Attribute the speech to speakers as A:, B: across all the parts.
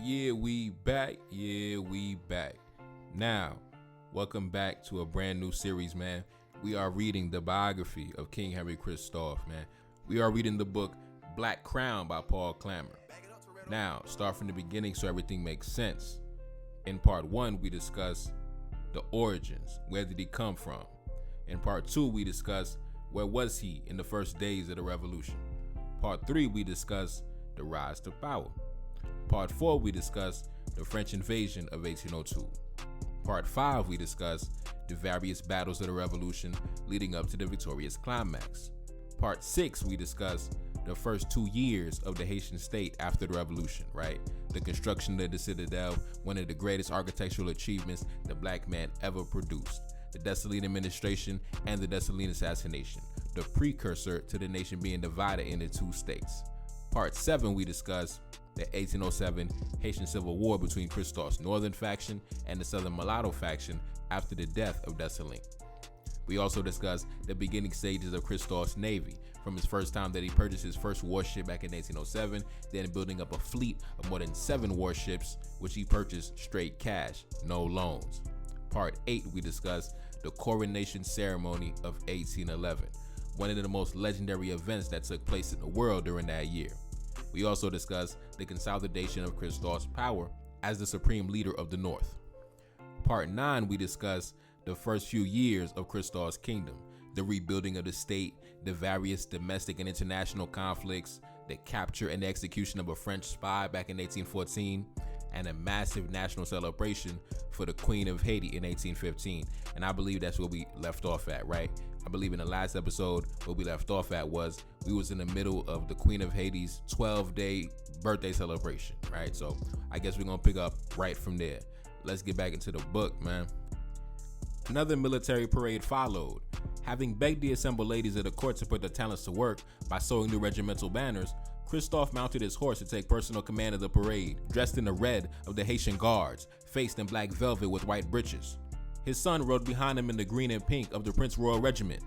A: Yeah, we back. Now, welcome back to a brand new series, man. We are reading the biography of King Henri Christophe, man. We are reading the book Black Crown by Paul Clammer. Now, start from the beginning so everything makes sense. In part 1, we discuss the origins. Where did he come from? In part 2, we discuss where was he in the first days of the revolution. Part 3, we discuss the rise to power. Part 4, we discuss the French invasion of 1802. Part 5, we discuss the various battles of the revolution leading up to the victorious climax. Part 6, we discuss the first 2 years of the Haitian state after the revolution, right? The construction of the Citadel, one of the greatest architectural achievements the black man ever produced. The Dessalines administration and the Dessalines assassination, the precursor to the nation being divided into 2 states. Part 7, we discuss the 1807 Haitian Civil War between Christophe's northern faction and the southern mulatto faction after the death of Dessalines. We also discuss the beginning stages of Christophe's navy, from his first time that he purchased his first warship back in 1807, then building up a fleet of more than 7 warships, which he purchased straight cash, no loans. Part 8, we discuss the coronation ceremony of 1811, one of the most legendary events that took place in the world during that year. We also discuss the consolidation of Christophe's power as the supreme leader of the North. Part 9, we discuss the first few years of Christophe's kingdom, the rebuilding of the state, the various domestic and international conflicts, the capture and the execution of a French spy back in 1814, and a massive national celebration for the Queen of Haiti in 1815. And I believe that's where we left off at, right? I believe in the last episode, where we left off at was we was in the middle of the Queen of Haiti's 12-day birthday celebration, right? So I guess we're gonna pick up right from there. Let's get back into the book, man. Another military parade followed. Having begged the assembled ladies of the court to put their talents to work by sewing new regimental banners, Christophe mounted his horse to take personal command of the parade, dressed in the red of the Haitian Guards, faced in black velvet with white breeches. His son rode behind him in the green and pink of the Prince Royal Regiment.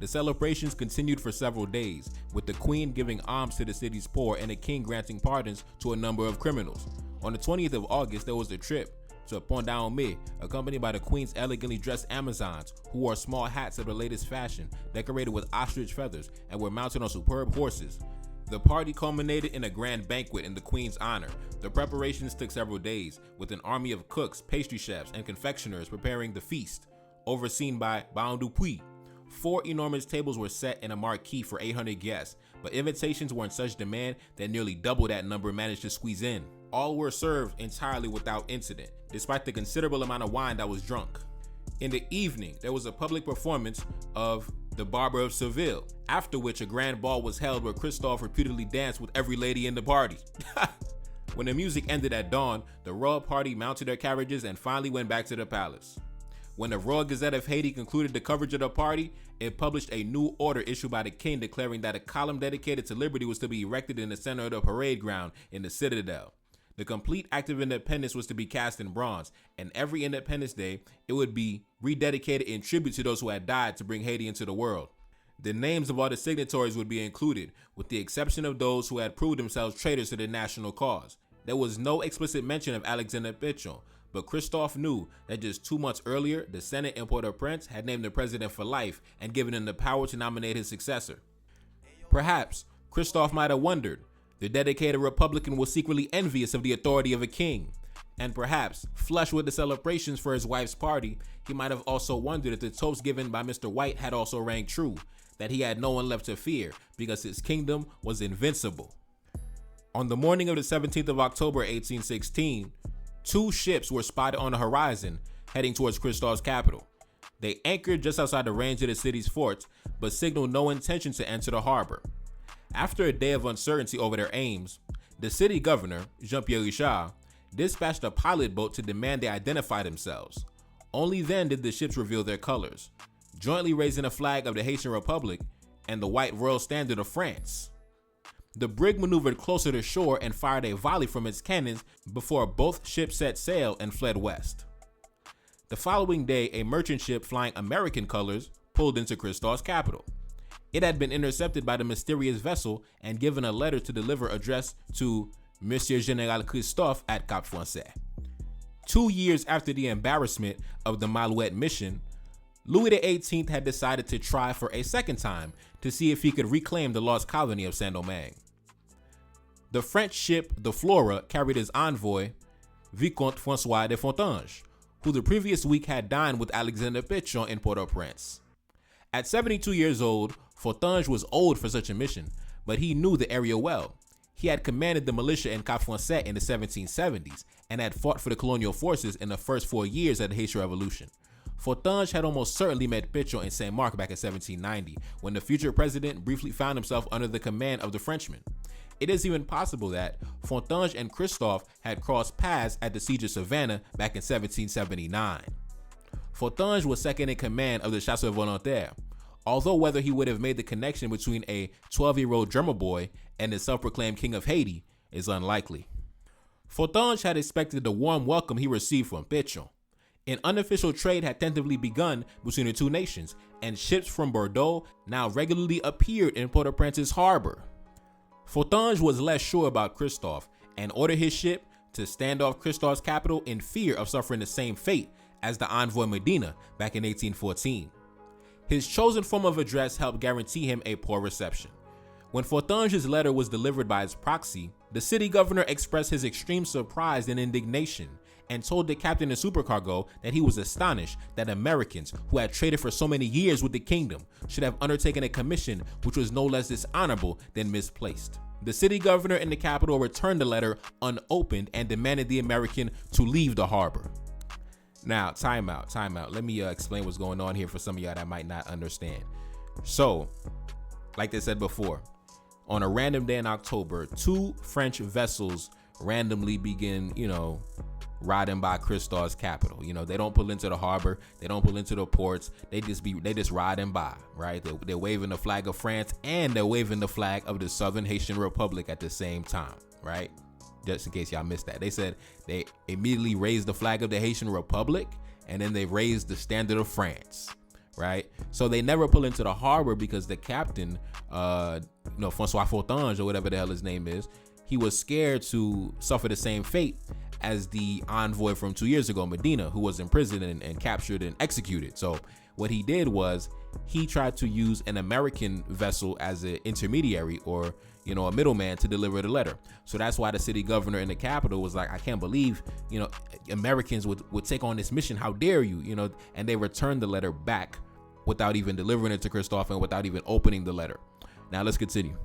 A: The celebrations continued for several days, with the Queen giving alms to the city's poor and the King granting pardons to a number of criminals. On the 20th of August, there was a trip to Pont-d'Aume, accompanied by the Queen's elegantly dressed Amazons, who wore small hats of the latest fashion, decorated with ostrich feathers, and were mounted on superb horses. The party culminated in a grand banquet in the Queen's honor. The preparations took several days, with an army of cooks, pastry chefs, and confectioners preparing the feast, overseen by Baron Dupuis. 4 enormous tables were set in a marquee for 800 guests, but invitations were in such demand that nearly double that number managed to squeeze in. All were served entirely without incident, despite the considerable amount of wine that was drunk. In the evening, there was a public performance of The Barber of Seville, after which a grand ball was held where Christophe reputedly danced with every lady in the party. When the music ended at dawn, the royal party mounted their carriages and finally went back to the palace. When the Royal Gazette of Haiti concluded the coverage of the party, it published a new order issued by the king declaring that a column dedicated to liberty was to be erected in the center of the parade ground in the Citadel. The complete act of independence was to be cast in bronze, and every Independence Day, it would be rededicated in tribute to those who had died to bring Haiti into the world. The names of all the signatories would be included, with the exception of those who had proved themselves traitors to the national cause. There was no explicit mention of Alexander Pichon, but Christophe knew that just 2 months earlier, the Senate in Port-au-Prince had named the president for life and given him the power to nominate his successor. Perhaps Christophe might have wondered, the dedicated Republican was secretly envious of the authority of a king. And perhaps, flushed with the celebrations for his wife's party, he might have also wondered if the toast given by Mr. White had also rang true, that he had no one left to fear because his kingdom was invincible. On the morning of the 17th of October 1816, 2 ships were spotted on the horizon heading towards Christophe's capital. They anchored just outside the range of the city's forts, but signaled no intention to enter the harbor. After a day of uncertainty over their aims, the city governor, Jean-Pierre Richard, dispatched a pilot boat to demand they identify themselves. Only then did the ships reveal their colors, jointly raising a flag of the Haitian Republic and the white royal standard of France. The brig maneuvered closer to shore and fired a volley from its cannons before both ships set sail and fled west. The following day, a merchant ship flying American colors pulled into Christophe's capital. It had been intercepted by the mysterious vessel and given a letter to deliver addressed to Monsieur General Christophe at Cap Français. 2 years after the embarrassment of the Malouette mission, Louis XVIII had decided to try for a second time to see if he could reclaim the lost colony of Saint-Domingue. The French ship the Flora carried his envoy, Vicomte François de Fontanges, who the previous week had dined with Alexander Pétion in Port-au-Prince. At 72 years old, Fontanges was old for such a mission, but he knew the area well. He had commanded the militia in Cap Français in the 1770s and had fought for the colonial forces in the first 4 years of the Haitian Revolution. Fontanges had almost certainly met Pétion in Saint-Marc back in 1790, when the future president briefly found himself under the command of the Frenchman. It is even possible that Fontanges and Christophe had crossed paths at the Siege of Savannah back in 1779. Fontanges was second in command of the Chasseurs Volontaires, although whether he would have made the connection between a 12-year-old drummer boy and the self-proclaimed king of Haiti is unlikely. Fontanges had expected the warm welcome he received from Pétion. An unofficial trade had tentatively begun between the two nations, and ships from Bordeaux now regularly appeared in Port-au-Prince's harbor. Fontanges was less sure about Christophe and ordered his ship to stand off Christophe's capital in fear of suffering the same fate as the envoy Medina back in 1814. His chosen form of address helped guarantee him a poor reception. When Fontanges' letter was delivered by his proxy, the city governor expressed his extreme surprise and indignation and told the captain of supercargo that he was astonished that Americans who had traded for so many years with the kingdom should have undertaken a commission which was no less dishonorable than misplaced. The city governor in the capital returned the letter unopened and demanded the American to leave the harbor. Now, time out. Let me explain what's going on here for some of y'all that might not understand. So, like they said before, on a random day in October, 2 French vessels randomly begin, riding by Christophe's capital. They don't pull into the harbor, they don't pull into the ports, they just riding by, right? They're waving the flag of France and they're waving the flag of the Southern Haitian Republic at the same time, right? Just in case y'all missed that. They said they immediately raised the flag of the Haitian Republic and then they raised the standard of France, right? So they never pull into the harbor because the captain, François Fontanges or whatever the hell his name is, he was scared to suffer the same fate as the envoy from 2 years ago, Medina, who was imprisoned and captured and executed. So what he did was he tried to use an American vessel as an intermediary or, a middleman to deliver the letter. So that's why the city governor in the capital was like, I can't believe, Americans would take on this mission. How dare you, and they returned the letter back without even delivering it to Christophe and without even opening the letter. Now let's continue.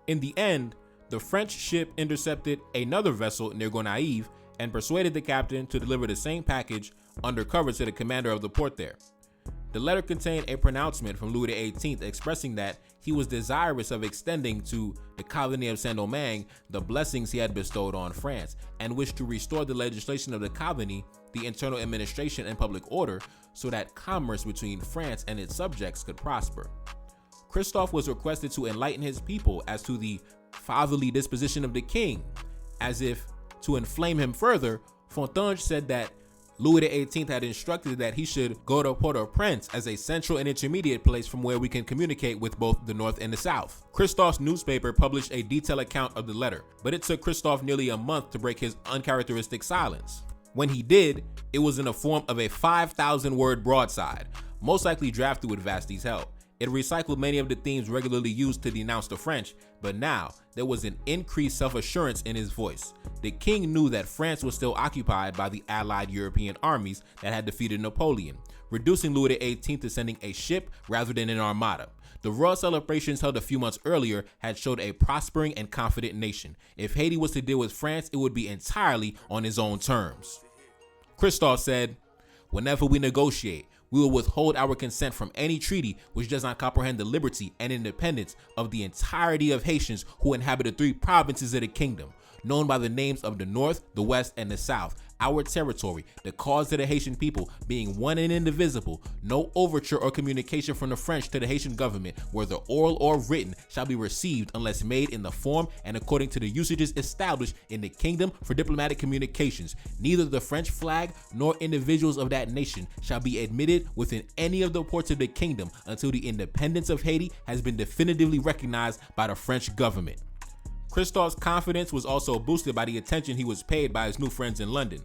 A: In the end, the French ship intercepted another vessel near Gonaïves and persuaded the captain to deliver the same package undercover to the commander of the port there. The letter contained a pronouncement from Louis XVIII expressing that he was desirous of extending to the colony of Saint-Domingue the blessings he had bestowed on France and wished to restore the legislation of the colony, the internal administration and public order so that commerce between France and its subjects could prosper. Christophe was requested to enlighten his people as to the fatherly disposition of the king. As if to inflame him further, Fontanges said that Louis XVIII had instructed that he should go to Port-au-Prince as a central and intermediate place from where we can communicate with both the North and the South. Christophe's newspaper published a detailed account of the letter, but it took Christophe nearly a month to break his uncharacteristic silence. When he did, it was in the form of a 5,000-word broadside, most likely drafted with Vasti's help. It recycled many of the themes regularly used to denounce the French, but now there was an increased self-assurance in his voice. The king knew that France was still occupied by the allied European armies that had defeated Napoleon, reducing Louis XVIII to sending a ship rather than an armada. The royal celebrations held a few months earlier had showed a prospering and confident nation. If Haiti was to deal with France, it would be entirely on his own terms. Christophe said, "Whenever we negotiate, we will withhold our consent from any treaty which does not comprehend the liberty and independence of the entirety of Haitians who inhabit the 3 provinces of the kingdom, known by the names of the North, the West, and the South, our territory, the cause of the Haitian people being one and indivisible. No overture or communication from the French to the Haitian government, whether oral or written, shall be received unless made in the form and according to the usages established in the kingdom for diplomatic communications. Neither the French flag nor individuals of that nation shall be admitted within any of the ports of the kingdom until the independence of Haiti has been definitively recognized by the French government." Christophe's confidence was also boosted by the attention he was paid by his new friends in London.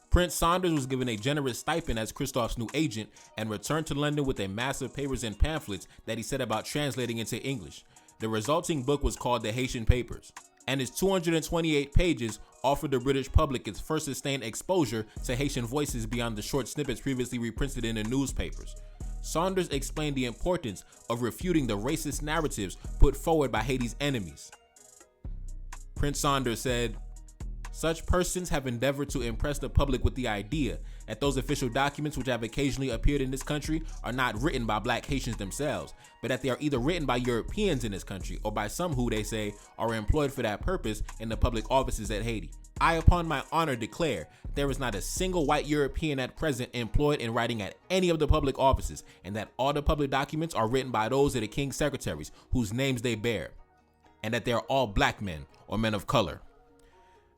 A: Prince Saunders was given a generous stipend as Christophe's new agent and returned to London with a mass of papers and pamphlets that he set about translating into English. The resulting book was called The Haitian Papers, and its 228 pages offered the British public its first sustained exposure to Haitian voices beyond the short snippets previously reprinted in the newspapers. Saunders explained the importance of refuting the racist narratives put forward by Haiti's enemies. Prince Saunders said, "Such persons have endeavored to impress the public with the idea that those official documents which have occasionally appeared in this country are not written by black Haitians themselves, but that they are either written by Europeans in this country or by some who, they say, are employed for that purpose in the public offices at Haiti. I upon my honor declare there is not a single white European at present employed in writing at any of the public offices, and that all the public documents are written by those of the king's secretaries whose names they bear, and that they are all black men or men of color."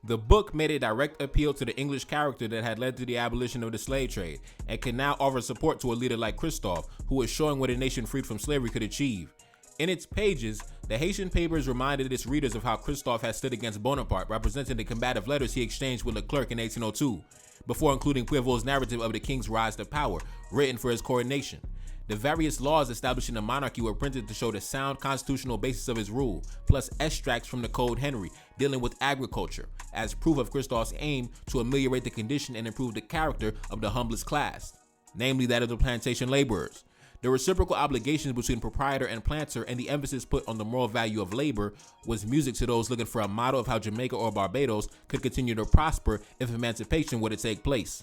A: The book made a direct appeal to the English character that had led to the abolition of the slave trade, and can now offer support to a leader like Christophe, who was showing what a nation freed from slavery could achieve. In its pages, the Haitian Papers reminded its readers of how Christophe had stood against Bonaparte by presenting the combative letters he exchanged with Leclerc in 1802, before including Puevo's narrative of the king's rise to power, written for his coronation. The various laws establishing the monarchy were printed to show the sound constitutional basis of his rule, plus extracts from the Code Henri dealing with agriculture, as proof of Christophe's aim to ameliorate the condition and improve the character of the humblest class, namely that of the plantation laborers. The reciprocal obligations between proprietor and planter and the emphasis put on the moral value of labor was music to those looking for a model of how Jamaica or Barbados could continue to prosper if emancipation were to take place.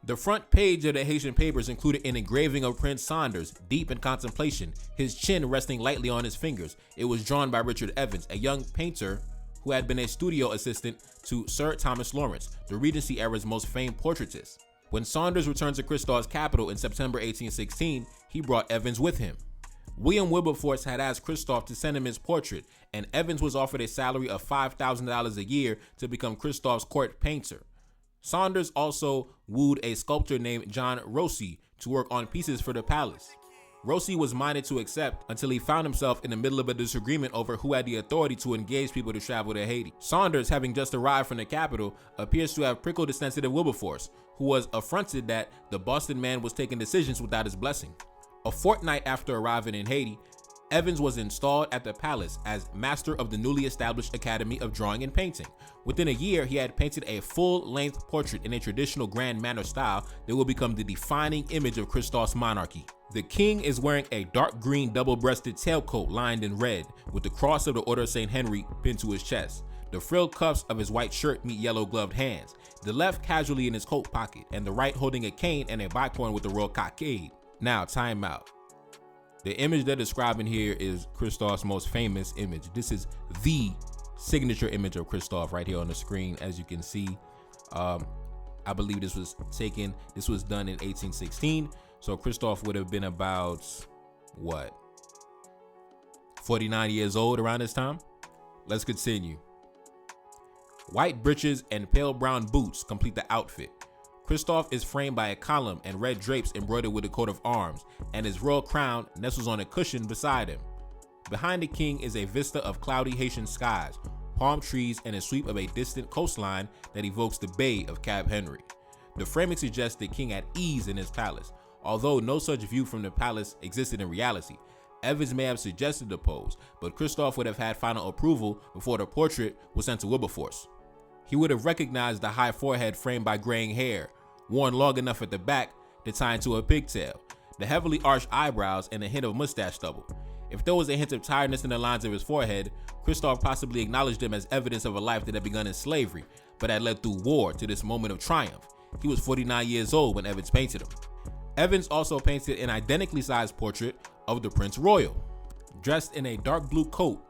A: The front page of the Haitian Papers included an engraving of Prince Saunders, deep in contemplation, his chin resting lightly on his fingers. It was drawn by Richard Evans, a young painter who had been a studio assistant to Sir Thomas Lawrence, the Regency era's most famed portraitist. When Saunders returned to Christophe's capital in September 1816, he brought Evans with him. William Wilberforce had asked Christophe to send him his portrait, and Evans was offered a salary of $5,000 a year to become Christophe's court painter. Saunders also wooed a sculptor named John Rossi to work on pieces for the palace. Rossi was minded to accept until he found himself in the middle of a disagreement over who had the authority to engage people to travel to Haiti. Saunders, having just arrived from the capital, appears to have prickled the sensitive Wilberforce, who was affronted that the Boston man was taking decisions without his blessing. A fortnight after arriving in Haiti, Evans was installed at the palace as master of the newly established Academy of Drawing and Painting. Within a year, he had painted a full-length portrait in a traditional grand manner style that will become the defining image of Christophe's monarchy. The king is wearing a dark green double-breasted tailcoat lined in red, with the cross of the Order of St. Henri pinned to his chest. The frilled cuffs of his white shirt meet yellow-gloved hands, the left casually in his coat pocket, and the right holding a cane and a bicorn with the royal cockade. Now, time out. The image they're describing here is Christophe's most famous image. This is the signature image of Christophe right here on the screen, as you can see. I believe this was done in 1816. So Christophe would have been about, 49 years old around this time? Let's continue. White breeches and pale brown boots complete the outfit. Christophe is framed by a column and red drapes embroidered with a coat of arms, and his royal crown nestles on a cushion beside him. Behind the king is a vista of cloudy Haitian skies, palm trees, and a sweep of a distant coastline that evokes the Bay of Cap Henry. The framing suggests the king at ease in his palace, although no such view from the palace existed in reality. Evans may have suggested the pose, but Christophe would have had final approval before the portrait was sent to Wilberforce. He would have recognized the high forehead framed by graying hair, worn long enough at the back to tie into a pigtail, the heavily arched eyebrows, and a hint of mustache stubble. If there was a hint of tiredness in the lines of his forehead, Christophe possibly acknowledged them as evidence of a life that had begun in slavery, but had led through war to this moment of triumph. He was 49 years old when Evans painted him. Evans also painted an identically sized portrait of the Prince Royal, dressed in a dark blue coat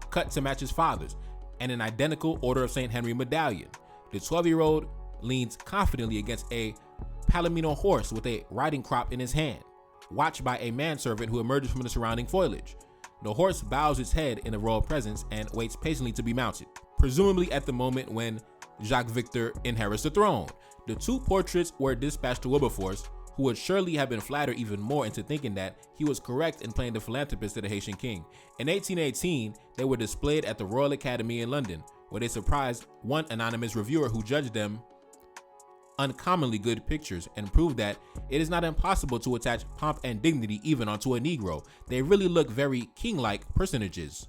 A: cut to match his father's, and an identical Order of St. Henri medallion. The 12-year-old leans confidently against a palomino horse with a riding crop in his hand, watched by a manservant who emerges from the surrounding foliage. The horse bows its head in the royal presence and waits patiently to be mounted, presumably at the moment when Jacques Victor inherits the throne. The two portraits were dispatched to Wilberforce, who would surely have been flattered even more into thinking that he was correct in playing the philanthropist to the Haitian king. In 1818, they were displayed at the Royal Academy in London, where they surprised one anonymous reviewer who judged them uncommonly good pictures and proved that it is not impossible to attach pomp and dignity even onto a Negro. They really look very king-like personages.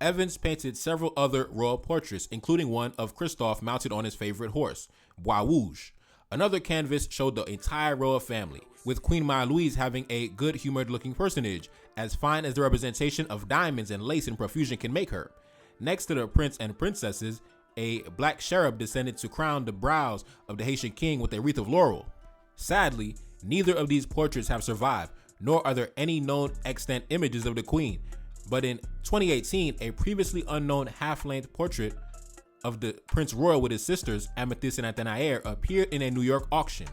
A: Evans painted several other royal portraits, including one of Christophe mounted on his favorite horse, Bois Rouge. Another canvas showed the entire royal family, with Queen Marie-Louise having a good-humored looking personage, as fine as the representation of diamonds and lace in profusion can make her. Next to the prince and princesses, a black cherub descended to crown the brows of the Haitian king with a wreath of laurel. Sadly, neither of these portraits have survived, nor are there any known extant images of the queen. But in 2018, a previously unknown half-length portrait of the Prince Royal with his sisters, Amethyst and Athénaïre, appeared in a New York auction.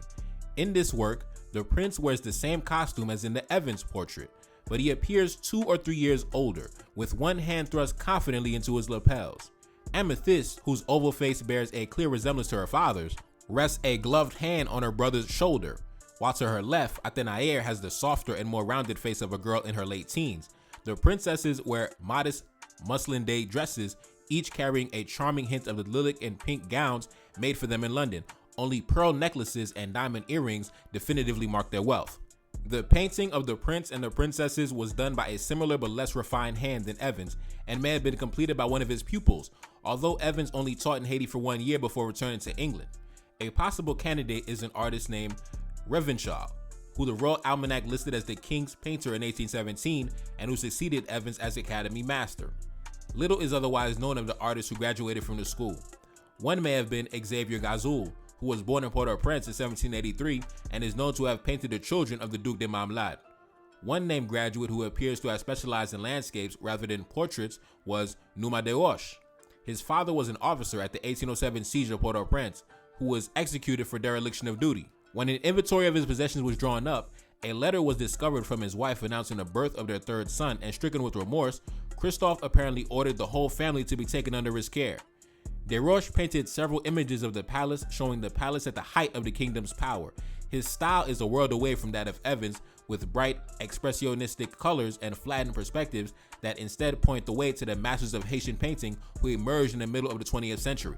A: In this work, the prince wears the same costume as in the Evans portrait, but he appears 2 or 3 years older, with one hand thrust confidently into his lapels. Amethyst, whose oval face bears a clear resemblance to her father's, rests a gloved hand on her brother's shoulder, while to her left, Athénaïre has the softer and more rounded face of a girl in her late teens. The princesses wear modest muslin day dresses, each carrying a charming hint of the lilac and pink gowns made for them in London. Only pearl necklaces and diamond earrings definitively mark their wealth. The painting of the prince and the princesses was done by a similar but less refined hand than Evans, and may have been completed by one of his pupils, although Evans only taught in Haiti for 1 year before returning to England. A possible candidate is an artist named Revenshaw, who the Royal Almanac listed as the king's painter in 1817 and who succeeded Evans as Academy Master. Little is otherwise known of the artists who graduated from the school. One may have been Xavier Gazul, who was born in Port-au-Prince in 1783 and is known to have painted the children of the Duc de Marmelade. One named graduate who appears to have specialized in landscapes rather than portraits was NelsonAmadeus. His father was an officer at the 1807 siege of Port-au-Prince, who was executed for dereliction of duty. When an inventory of his possessions was drawn up, a letter was discovered from his wife announcing the birth of their third son, and stricken with remorse, Christophe apparently ordered the whole family to be taken under his care. Desroches painted several images of the palace, showing the palace at the height of the kingdom's power. His style is a world away from that of Evans, with bright, expressionistic colors and flattened perspectives that instead point the way to the masters of Haitian painting who emerged in the middle of the 20th century.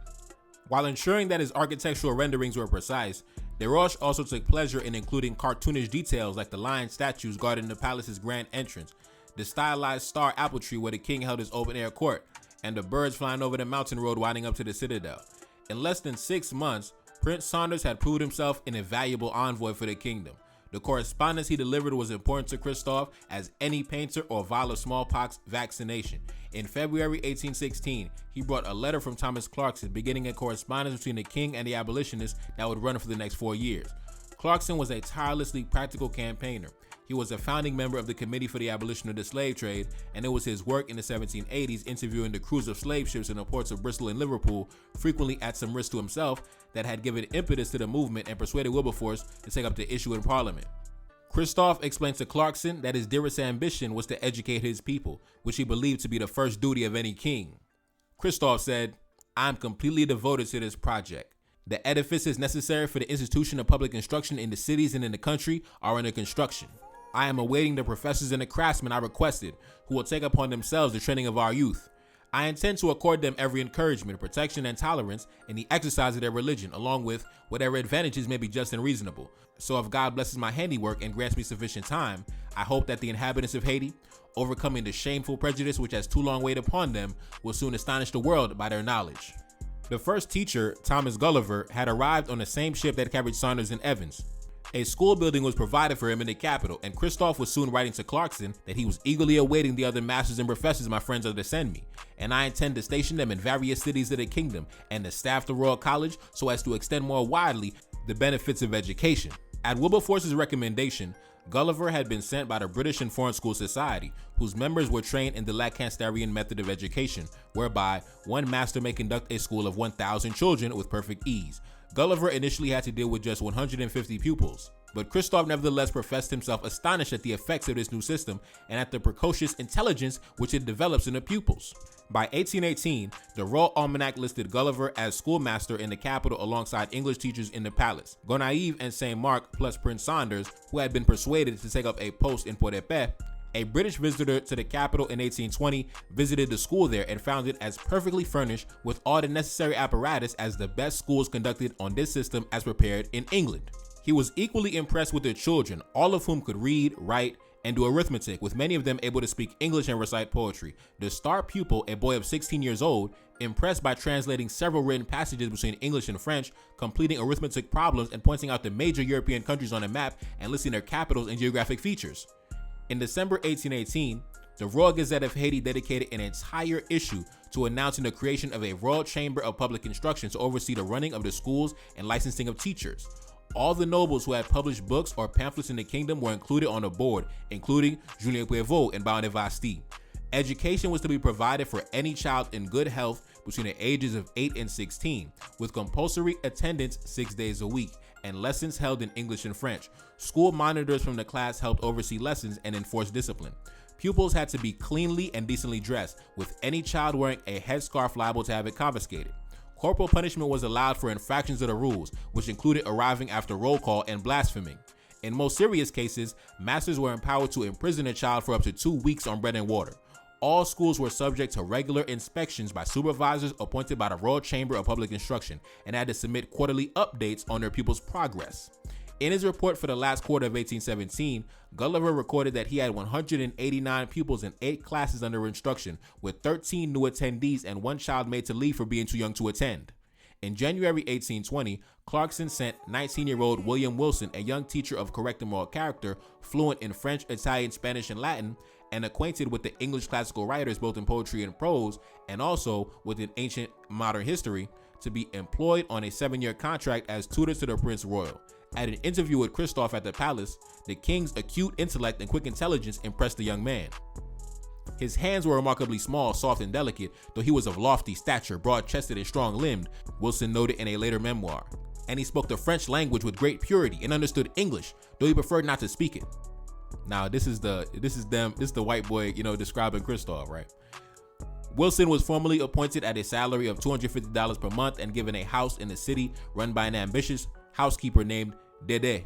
A: While ensuring that his architectural renderings were precise, Desroches also took pleasure in including cartoonish details like the lion statues guarding the palace's grand entrance, the stylized star apple tree where the king held his open-air court, and the birds flying over the mountain road winding up to the citadel. In less than 6 months, Prince Saunders had proved himself an invaluable envoy for the kingdom. The correspondence he delivered was important to Christophe as any painter or vial of smallpox vaccination. In February 1816, he brought a letter from Thomas Clarkson beginning a correspondence between the king and the abolitionists that would run for the next 4 years. Clarkson was a tirelessly practical campaigner. He was a founding member of the Committee for the Abolition of the Slave Trade, and it was his work in the 1780s interviewing the crews of slave ships in the ports of Bristol and Liverpool, frequently at some risk to himself, that had given impetus to the movement and persuaded Wilberforce to take up the issue in Parliament. Christophe explained to Clarkson that his dearest ambition was to educate his people, which he believed to be the first duty of any king. Christophe said, "I'm completely devoted to this project. The edifices necessary for the institution of public instruction in the cities and in the country are under construction. I am awaiting the professors and the craftsmen I requested, who will take upon themselves the training of our youth. I intend to accord them every encouragement, protection, and tolerance in the exercise of their religion, along with whatever advantages may be just and reasonable. So if God blesses my handiwork and grants me sufficient time, I hope that the inhabitants of Haiti, overcoming the shameful prejudice which has too long weighed upon them, will soon astonish the world by their knowledge." The first teacher, Thomas Gulliver, had arrived on the same ship that carried Saunders and Evans. A school building was provided for him in the capital, and Christophe was soon writing to Clarkson that he was eagerly awaiting the other masters and professors my friends are to send me, and I intend to station them in various cities of the kingdom and to staff the Royal College so as to extend more widely the benefits of education. At Wilberforce's recommendation, Gulliver had been sent by the British and Foreign School Society, whose members were trained in the Lacansterian method of education, whereby one master may conduct a school of 1,000 children with perfect ease. Gulliver initially had to deal with just 150 pupils. But Christophe nevertheless professed himself astonished at the effects of this new system and at the precocious intelligence which it develops in the pupils. By 1818, the Royal Almanac listed Gulliver as schoolmaster in the capital alongside English teachers in the palace, Gonaive and St. Mark, plus Prince Saunders, who had been persuaded to take up a post in Port-Épée. A British visitor to the capital in 1820 visited the school there and found it as perfectly furnished with all the necessary apparatus as the best schools conducted on this system as prepared in England. He was equally impressed with the children, all of whom could read, write, and do arithmetic, with many of them able to speak English and recite poetry. The star pupil, a boy of 16 years old, impressed by translating several written passages between English and French, completing arithmetic problems and pointing out the major European countries on a map and listing their capitals and geographic features. In December 1818, the Royal Gazette of Haiti dedicated an entire issue to announcing the creation of a Royal Chamber of Public Instruction to oversee the running of the schools and licensing of teachers. All the nobles who had published books or pamphlets in the kingdom were included on the board, including Julien Prévost and Baron de Vasty. Education was to be provided for any child in good health between the ages of 8 and 16, with compulsory attendance 6 days a week, and lessons held in English and French. School monitors from the class helped oversee lessons and enforce discipline. Pupils had to be cleanly and decently dressed, with any child wearing a headscarf liable to have it confiscated. Corporal punishment was allowed for infractions of the rules, which included arriving after roll call and blaspheming. In most serious cases, masters were empowered to imprison a child for up to 2 weeks on bread and water. All schools were subject to regular inspections by supervisors appointed by the Royal Chamber of Public Instruction and had to submit quarterly updates on their pupils' progress. In his report for the last quarter of 1817, Gulliver recorded that he had 189 pupils in 8 classes under instruction, with 13 new attendees and 1 child made to leave for being too young to attend. In January 1820, Clarkson sent 19-year-old William Wilson, a young teacher of correct and moral character, fluent in French, Italian, Spanish, and Latin, and acquainted with the English classical writers both in poetry and prose, and also within ancient modern history, to be employed on a 7-year contract as tutor to the Prince Royal. At an interview with Christophe at the palace, the king's acute intellect and quick intelligence impressed the young man. His hands were remarkably small, soft, and delicate, though he was of lofty stature, broad-chested, and strong-limbed, Wilson noted in a later memoir. And he spoke the French language with great purity and understood English, though he preferred not to speak it. Now, this is the white boy, describing Christophe, right? Wilson was formally appointed at a salary of $250 per month and given a house in the city run by an ambitious housekeeper named Dede,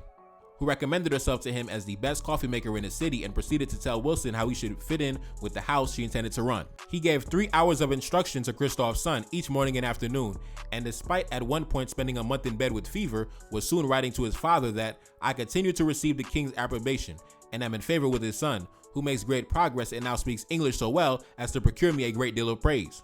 A: who recommended herself to him as the best coffee maker in the city and proceeded to tell Wilson how he should fit in with the house she intended to run. He gave 3 hours of instruction to Christophe's son each morning and afternoon, and despite at one point spending a month in bed with fever, was soon writing to his father that I continue to receive the king's approbation and am in favor with his son, who makes great progress and now speaks English so well as to procure me a great deal of praise.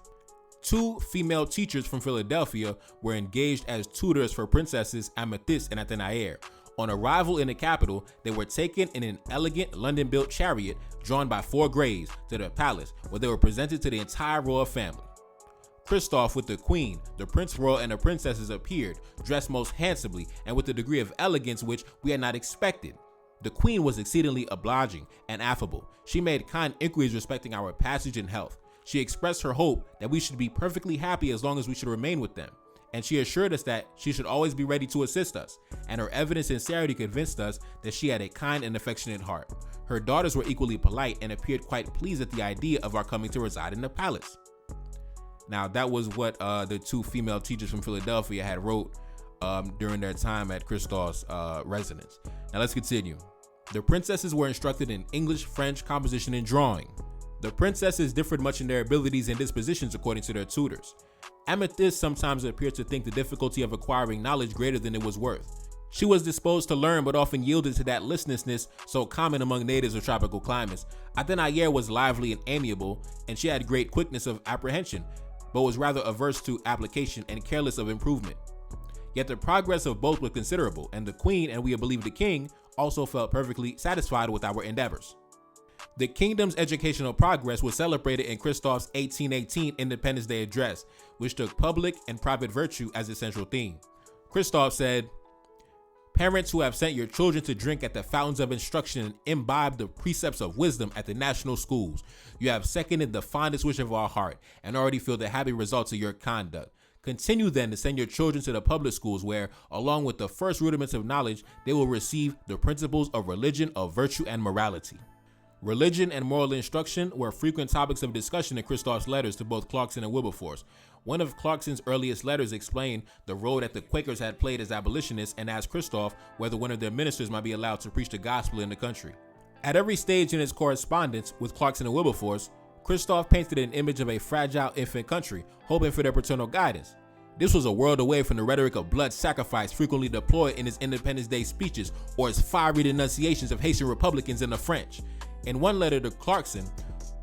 A: 2 female teachers from Philadelphia were engaged as tutors for Princesses Amethyst and Athénaïre. On arrival in the capital, they were taken in an elegant London-built chariot drawn by 4 greys to the palace, where they were presented to the entire royal family. Christophe with the queen, the Prince Royal, and the princesses appeared, dressed most handsomely and with a degree of elegance which we had not expected. The queen was exceedingly obliging and affable. She made kind inquiries respecting our passage and health. She expressed her hope that we should be perfectly happy as long as we should remain with them, and she assured us that she should always be ready to assist us, and her evident sincerity convinced us that she had a kind and affectionate heart. Her daughters were equally polite and appeared quite pleased at the idea of our coming to reside in the palace. Now, that was what the 2 female teachers from Philadelphia had wrote during their time at Christophe's residence. Now, let's continue. The princesses were instructed in English, French, composition, and drawing. The princesses differed much in their abilities and dispositions according to their tutors. Amethyst sometimes appeared to think the difficulty of acquiring knowledge greater than it was worth. She was disposed to learn, but often yielded to that listlessness so common among natives of tropical climates. Athénaïre was lively and amiable, and she had great quickness of apprehension, but was rather averse to application and careless of improvement. Yet the progress of both was considerable, and the queen, and we believe the king, also felt perfectly satisfied with our endeavors. The kingdom's educational progress was celebrated in Christophe's 1818 Independence Day address, which took public and private virtue as its central theme. Christophe said, "Parents who have sent your children to drink at the fountains of instruction and imbibe the precepts of wisdom at the national schools, you have seconded the fondest wish of our heart and already feel the happy results of your conduct. Continue then to send your children to the public schools where, along with the first rudiments of knowledge, they will receive the principles of religion, of virtue, and morality. Religion and moral instruction were frequent topics of discussion in Christophe's letters to both Clarkson and Wilberforce. One of Clarkson's earliest letters explained the role that the Quakers had played as abolitionists and asked Christophe whether one of their ministers might be allowed to preach the gospel in the country. At every stage in his correspondence with Clarkson and Wilberforce, Christophe painted an image of a fragile infant country, hoping for their paternal guidance. This was a world away from the rhetoric of blood sacrifice frequently deployed in his Independence Day speeches or his fiery denunciations of Haitian Republicans and the French. In one letter to Clarkson,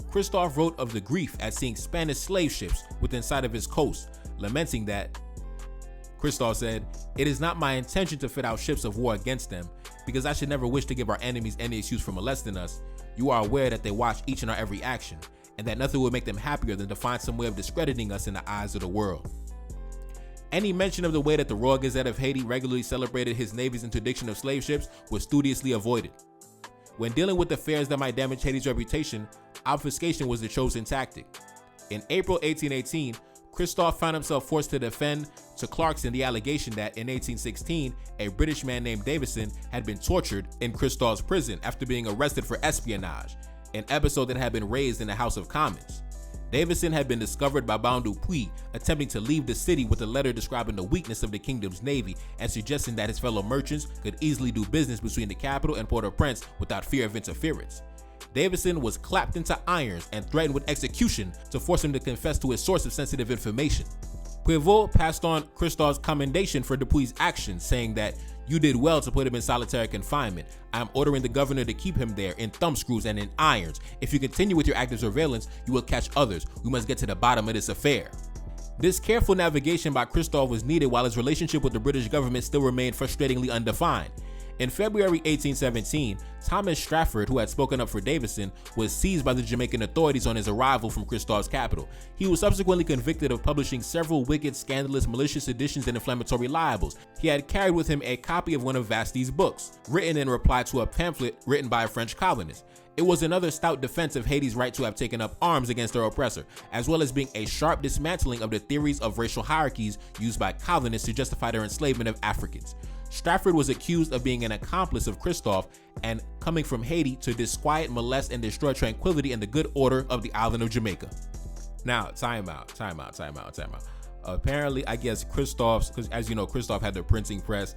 A: Christophe wrote of the grief at seeing Spanish slave ships within sight of his coast, lamenting that, Christophe said, "It is not my intention to fit out ships of war against them, because I should never wish to give our enemies any excuse for molesting us. You are aware that they watch each and our every action, and that nothing would make them happier than to find some way of discrediting us in the eyes of the world." Any mention of the way that the Royal Gazette of Haiti regularly celebrated his navy's interdiction of slave ships was studiously avoided. When dealing with affairs that might damage Haiti's reputation, obfuscation was the chosen tactic. In April 1818, Christophe found himself forced to defend to Clarkson the allegation that in 1816, a British man named Davison had been tortured in Christophe's prison after being arrested for espionage, an episode that had been raised in the House of Commons. Davison had been discovered by Baron Dupuis attempting to leave the city with a letter describing the weakness of the kingdom's navy and suggesting that his fellow merchants could easily do business between the capital and Port-au-Prince without fear of interference. Davison was clapped into irons and threatened with execution to force him to confess to his source of sensitive information. Prévost passed on Christophe's commendation for Dupuis' actions, saying that, "You did well to put him in solitary confinement. I am ordering the governor to keep him there in thumbscrews and in irons. If you continue with your active surveillance, you will catch others. We must get to the bottom of this affair." This careful navigation by Christophe was needed while his relationship with the British government still remained frustratingly undefined. In February 1817, Thomas Strafford, who had spoken up for Davison, was seized by the Jamaican authorities on his arrival from Christophe's capital. He was subsequently convicted of publishing several wicked, scandalous, malicious editions and inflammatory libels. He had carried with him a copy of one of Vasti's books, written in reply to a pamphlet written by a French colonist. It was another stout defense of Haiti's right to have taken up arms against their oppressor, as well as being a sharp dismantling of the theories of racial hierarchies used by colonists to justify their enslavement of Africans. Strafford was accused of being an accomplice of Christophe and coming from Haiti to disquiet, molest, and destroy tranquility and the good order of the island of Jamaica. Now, time out. Apparently, I guess Christophe's, because as you know, Christophe had the printing press.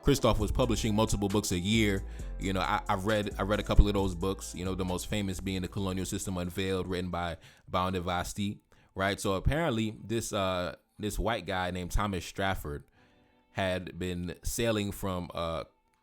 A: Christophe was publishing multiple books a year. I've read a couple of those books. The most famous being The Colonial System Unveiled, written by Baron de Vasti, right? So apparently, this white guy named Thomas Strafford had been sailing from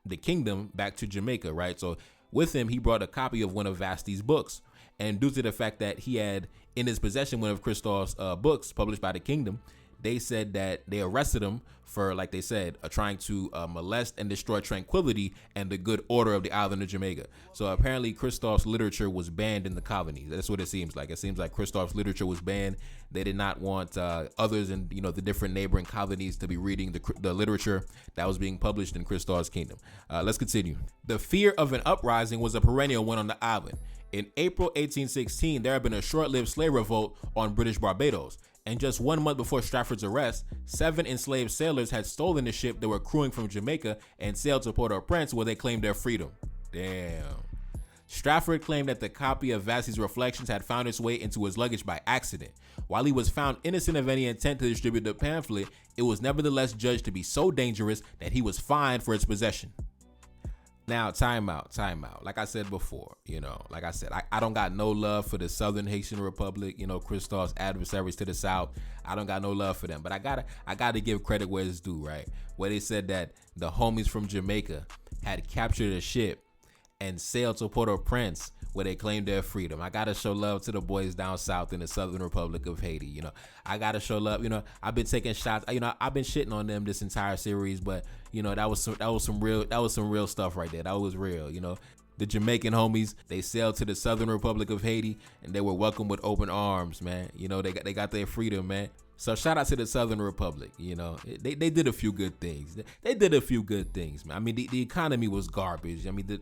A: the kingdom back to Jamaica, right? So with him, he brought a copy of one of Vasti's books. And due to the fact that he had in his possession one of Christophe's books published by the kingdom, they said that they arrested him for, like they said, trying to molest and destroy tranquility and the good order of the island of Jamaica. So apparently Christophe's literature was banned in the colonies. That's what it seems like. It seems like Christophe's literature was banned. They did not want others in the different neighboring colonies to be reading the literature that was being published in Christophe's kingdom. Let's continue. The fear of an uprising was a perennial one on the island. In April 1816, there had been a short-lived slave revolt on British Barbados. And just 1 month before Strafford's arrest, 7 enslaved sailors had stolen the ship that were crewing from Jamaica and sailed to Port-au-Prince, where they claimed their freedom. Damn. Strafford claimed that the copy of Vassey's Reflections had found its way into his luggage by accident. While he was found innocent of any intent to distribute the pamphlet, it was nevertheless judged to be so dangerous that he was fined for its possession. Now, time out. Like I said before, I don't got no love for the Southern Haitian Republic, Christophe's adversaries to the South. I don't got no love for them, but I gotta give credit where it's due, right? Where they said that the homies from Jamaica had captured a ship and sailed to Port-au-Prince, where they claimed their freedom. I gotta show love to the boys down south in the Southern Republic of Haiti. I gotta show love. I've been taking shots. I've been shitting on them this entire series, but that was some real stuff right there. That was real. The Jamaican homies, they sailed to the Southern Republic of Haiti and they were welcomed with open arms, man. They got their freedom, man. So shout out to the Southern Republic. They did a few good things. They did a few good things, man. I mean, the economy was garbage. I mean,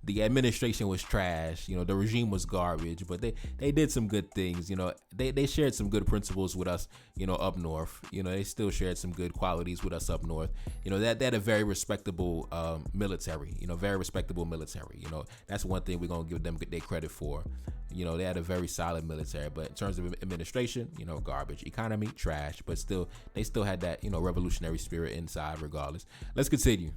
A: the administration was trash. The regime was garbage, but they did some good things. They shared some good principles with us, up north. They still shared some good qualities with us up north. They had a very respectable military. Very respectable military. That's one thing we're gonna give them their credit for. They had a very solid military, but in terms of administration, garbage. Economy, trash, but they still had that, revolutionary spirit inside regardless. Let's continue.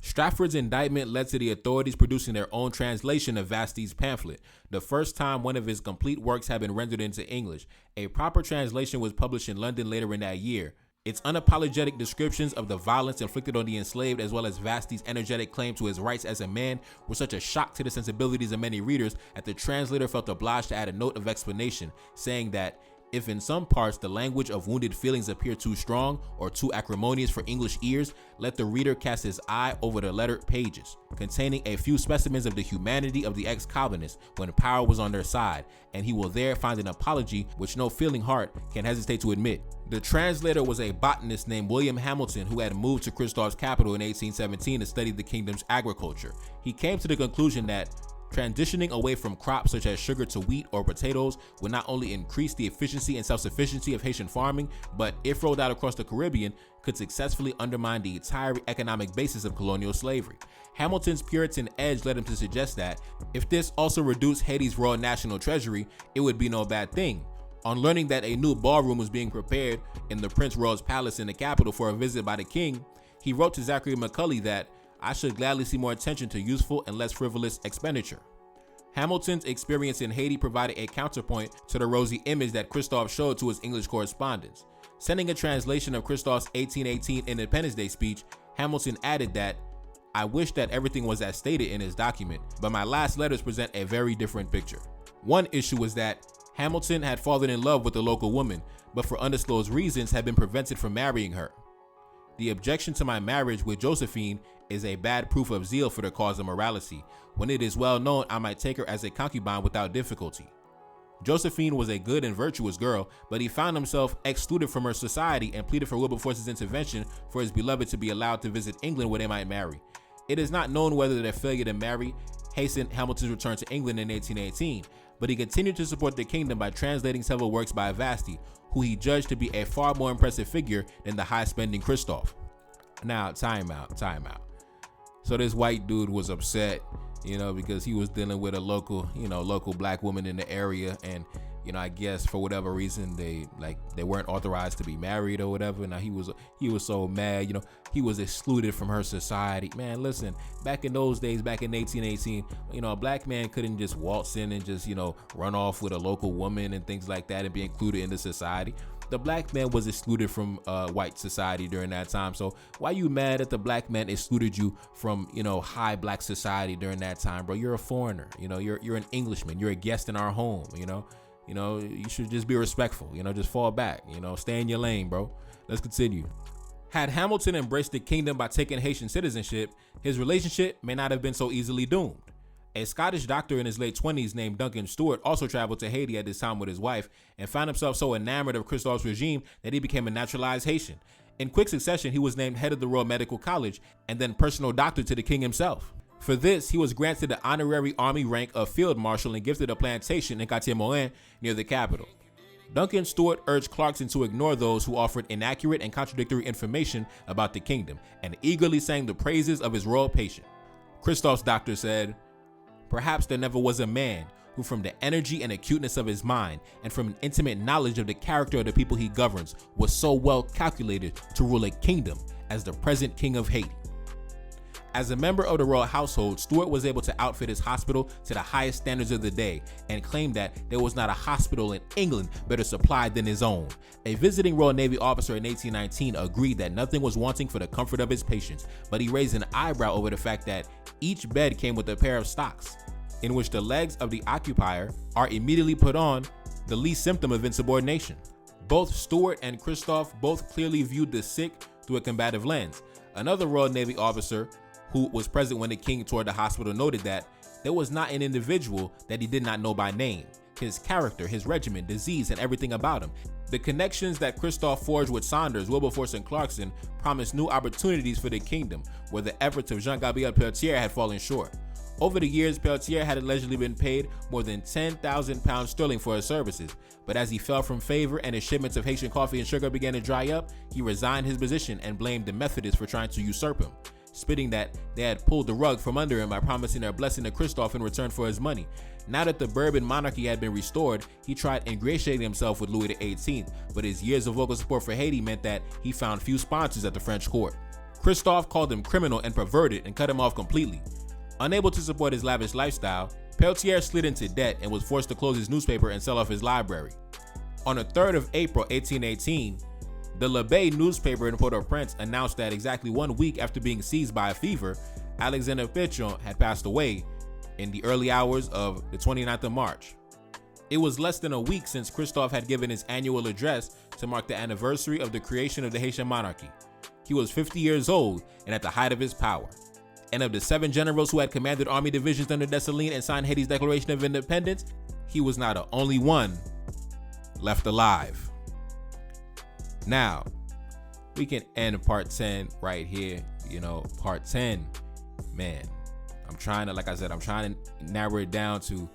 A: Stratford's indictment led to the authorities producing their own translation of Vasti's pamphlet, the first time one of his complete works had been rendered into English. A proper translation was published in London later in that year. Its unapologetic descriptions of the violence inflicted on the enslaved, as well as Vasti's energetic claim to his rights as a man, were such a shock to the sensibilities of many readers that the translator felt obliged to add a note of explanation, saying that if in some parts the language of wounded feelings appear too strong or too acrimonious for English ears, let the reader cast his eye over the lettered pages, containing a few specimens of the humanity of the ex-colonists when power was on their side, and he will there find an apology which no feeling heart can hesitate to admit. The translator was a botanist named William Hamilton, who had moved to Christophe's capital in 1817 to study the kingdom's agriculture. He came to the conclusion that transitioning away from crops such as sugar to wheat or potatoes would not only increase the efficiency and self-sufficiency of Haitian farming, but if rolled out across the Caribbean, could successfully undermine the entire economic basis of colonial slavery. Hamilton's Puritan edge led him to suggest that if this also reduced Haiti's royal national treasury, it would be no bad thing. On learning that a new ballroom was being prepared in the Prince Royal's palace in the capital for a visit by the king, he wrote to Zachary Macaulay that I should gladly see more attention to useful and less frivolous expenditure. Hamilton's experience in Haiti provided a counterpoint to the rosy image that Christophe showed to his English correspondents. Sending a translation of Christophe's 1818 Independence Day speech, Hamilton added that, I wish that everything was as stated in his document, but my last letters present a very different picture. One issue was that Hamilton had fallen in love with a local woman, but for undisclosed reasons had been prevented from marrying her. The objection to my marriage with Josephine is a bad proof of zeal for the cause of morality, when it is well known I might take her as a concubine without difficulty. Josephine was a good and virtuous girl, but he found himself excluded from her society and pleaded for Wilberforce's intervention for his beloved to be allowed to visit England where they might marry. It is not known whether their failure to marry hastened Hamilton's return to England in 1818, but he continued to support the kingdom by translating several works by Vasti, who he judged to be a far more impressive figure than the high-spending Christophe. Now, time out. So this white dude was upset, because he was dealing with a local black woman in the area, and I guess for whatever reason they weren't authorized to be married or whatever. Now he was so mad, he was excluded from her society. Man, listen, back in those days, back in 1818, a black man couldn't just waltz in and just run off with a local woman and things like that and be included in the society. The black man was excluded from white society during that time. So why you mad that the black man excluded you from, high black society during that time, bro? You're a foreigner, you're an Englishman. You're a guest in our home, you should just be respectful, just fall back, stay in your lane, bro. Let's continue. Had Hamilton embraced the kingdom by taking Haitian citizenship, his relationship may not have been so easily doomed. A Scottish doctor in his late 20s named Duncan Stewart also traveled to Haiti at this time with his wife and found himself so enamored of Christophe's regime that he became a naturalized Haitian. In quick succession, he was named head of the Royal Medical College and then personal doctor to the king himself. For this, he was granted the honorary army rank of field marshal and gifted a plantation in Quartier-Morin near the capital. Duncan Stewart urged Clarkson to ignore those who offered inaccurate and contradictory information about the kingdom and eagerly sang the praises of his royal patient. Christophe's doctor said, perhaps there never was a man who from the energy and acuteness of his mind and from an intimate knowledge of the character of the people he governs was so well calculated to rule a kingdom as the present king of Haiti. As a member of the royal household, Stewart was able to outfit his hospital to the highest standards of the day and claimed that there was not a hospital in England better supplied than his own. A visiting Royal Navy officer in 1819 agreed that nothing was wanting for the comfort of his patients, but he raised an eyebrow over the fact that each bed came with a pair of stocks, in which the legs of the occupier are immediately put on, the least symptom of insubordination. Both Stewart and Christophe both clearly viewed the sick through a combative lens. Another Royal Navy officer who was present when the king toured the hospital noted that there was not an individual that he did not know by name, his character, his regiment, disease, and everything about him. The connections that Christophe forged with Saunders, Wilberforce, and Clarkson promised new opportunities for the kingdom, where the efforts of Jean-Gabriel Peltier had fallen short. Over the years, Peltier had allegedly been paid more than 10,000 pounds sterling for his services, but as he fell from favor and his shipments of Haitian coffee and sugar began to dry up, he resigned his position and blamed the Methodists for trying to usurp him, spitting that they had pulled the rug from under him by promising their blessing to Christophe in return for his money. Now that the Bourbon monarchy had been restored, he tried ingratiating himself with Louis XVIII, but his years of vocal support for Haiti meant that he found few sponsors at the French court. Christophe called him criminal and perverted and cut him off completely. Unable to support his lavish lifestyle, Peltier slid into debt and was forced to close his newspaper and sell off his library. On the 3rd of April 1818, the L'Abeille newspaper in Port-au-Prince announced that exactly 1 week after being seized by a fever, Alexander Pétion had passed away in the early hours of the 29th of March. It was less than a week since Christophe had given his annual address to mark the anniversary of the creation of the Haitian monarchy. He was 50 years old and at the height of his power. And of the 7 generals who had commanded army divisions under Dessalines and signed Haiti's Declaration of Independence, he was now the only one left alive. Now, we can end part 10 right here. Part 10, man, I'm trying to narrow it down to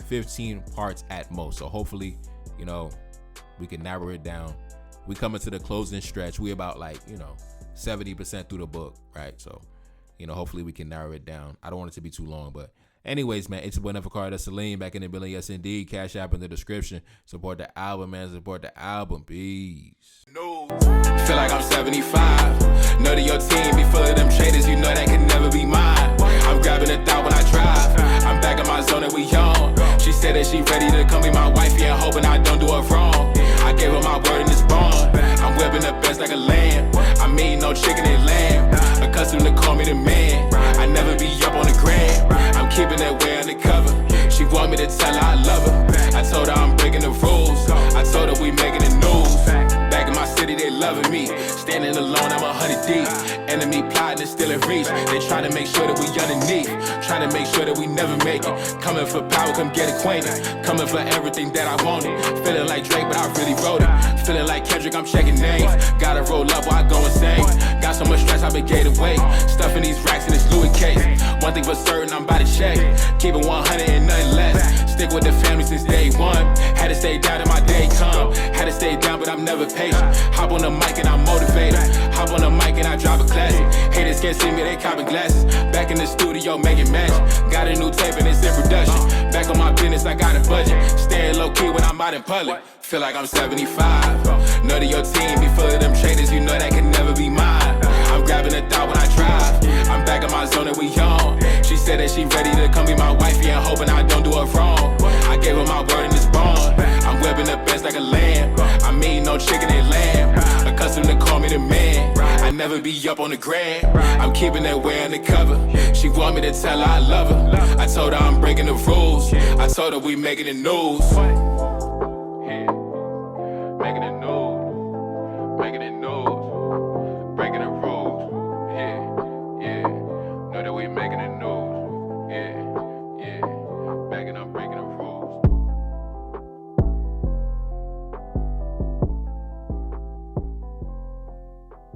A: 15 parts at most. So hopefully, we can narrow it down. We coming to the closing stretch. We about 70% through the book, right? So, hopefully we can narrow it down. I don't want it to be too long, but anyways, man, it's your boy Dessalines back in the building. Yes, indeed. Cash App in the description. Support the album, man. Support the album. Peace.
B: No. Feel like I'm 75. Know that your team be full of them traders. You know that can never be mine. I'm grabbing a thought when I drive. I'm back in my zone and we on. She said that she ready to come be my wifey and hoping I don't do her wrong. I gave her my word in this bond. I'm whipping the best like a lamb. I'm eating no chicken and lamb. Accustomed to call me the man. I never be up on the gram. I'm keeping that way undercover. She want me to tell her I love her. I told her I'm breaking the rules. I told her we making the news. Back in my city, they loving me. Standing alone, I'm 100 deep. Enemy plotting and still in reach. They try to make sure that we underneath. Trying to make sure that we never make it. Coming for power, come get acquainted. Coming for everything that I wanted. Feeling like Drake, but I really wrote it. Feeling like Kendrick, I'm checking names. Gotta roll up while I go insane. Got so much stress, I been gate away. Stuffing these racks in this Louis case. One thing for certain, I'm about to check. Keep it 100 and nothing less. Stick with the family since day one. Had to stay down till my day come. Had to stay down, but I'm never patient. Hop on the mic and I'm motivated. Hop on the mic and I drop a classic. Haters can't see me, they copping glasses. Back in the studio making magic. Got a new tape and it's in production. Back on my business, I got a budget. Staying low key when I'm out in public. Feel like I'm 75. Know that your team be full of them traders. You know that can never be mine. I'm grabbing a thought when I drive. I'm back in my zone and we on. She said that she ready to come be my wifey and hoping I don't do her wrong. I gave her my word in this bond. I'm whipping the best like a lamb. I'm eating no chicken and lamb. Accustomed to call me the man. I never be up on the gram. I'm keeping that way undercover. She want me to tell her I love her. I told her I'm breaking the rules. I told her we making the news.